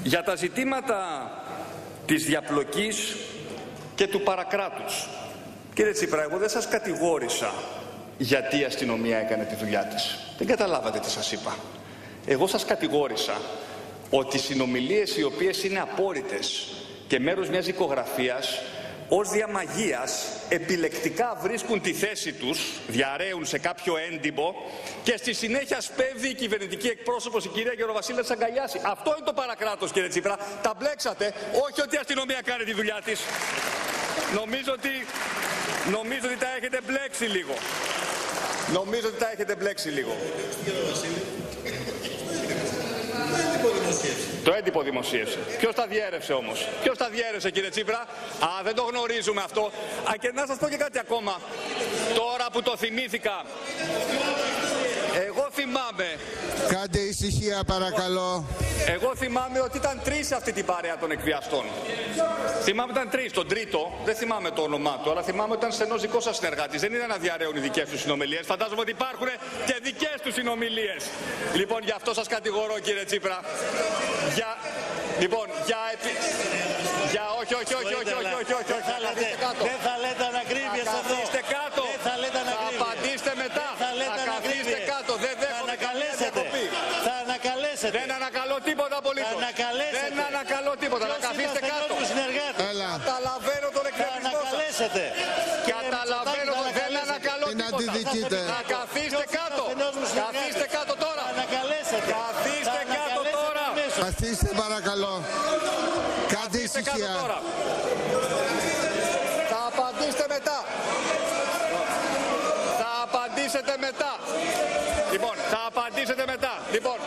Για τα ζητήματα της διαπλοκής και του παρακράτους. Κύριε Τσίπρα, εγώ δεν σας κατηγόρησα γιατί η αστυνομία έκανε τη δουλειά της. Δεν καταλάβατε τι σας είπα. Εγώ σας κατηγόρησα ότι οι συνομιλίες οι οποίες είναι απόρριτες και μέρος μιας δικογραφίας, ως διαμαγείας επιλεκτικά βρίσκουν τη θέση τους, διαρρέουν σε κάποιο έντυπο και στη συνέχεια σπέβδει η κυβερνητική εκπρόσωπος, η κυρία Γεροβασίλα, να τις αγκαλιάσει. Αυτό είναι το παρακράτος, κύριε Τσίπρα. Τα μπλέξατε, όχι ότι η αστυνομία κάνει τη δουλειά της. Νομίζω ότι τα έχετε μπλέξει λίγο. Νομίζω ότι τα έχετε μπλέξει λίγο. Το έντυπο δημοσίευσε. Ποιος τα διέρευσε όμως? Ποιος τα διέρευσε, κύριε Τσίπρα? Δεν το γνωρίζουμε αυτό. Και να σας πω και κάτι ακόμα. Τώρα που το θυμήθηκα, εγώ θυμάμαι... Κάντε ησυχία παρακαλώ. Εγώ θυμάμαι ότι ήταν 3 αυτή την παρέα των εκβιαστών. Θυμάμαι ότι ήταν 3. Τον τρίτο, δεν θυμάμαι το όνομά του, αλλά θυμάμαι ότι ήταν στενός δικός σας συνεργάτης. Δεν είναι να διαρρέουν οι δικές τους συνομιλίες. Φαντάζομαι ότι υπάρχουν και δικές τους συνομιλίες. Λοιπόν, γι' αυτό σας κατηγορώ, κύριε Τσίπρα. Όχι. Δεν θα λέτε ανακρίβειες εδώ. Καθίστε κάτω. Δεν θα λέτε ανακρίβειες. Θα απαντήστε μετά. Δεν θα λέτε καθίστε κάτω. Δεν δέχομαι καμία διακοπή. Θα ανακαλέσετε. Δεν ανακαλώ τίποτα απολύτως. Δεν ανακαλώ τίποτα. Να καθίστε κάτω. Καταλαβαίνω τον εκνευρισμό σας. Καταλαβαίνω τον... Δεν ανακαλώ τίποτα. Να καθίστε κάτω. Καθίστε κάτω τώρα. Καθίστε κάτω τώρα. Καθίστε παρακαλώ. Κάντε ησυχία. Θα απαντήσετε μετά. Θα απαντήσετε μετά. Λοιπόν, θα απαντήσετε μετά. Λοιπόν.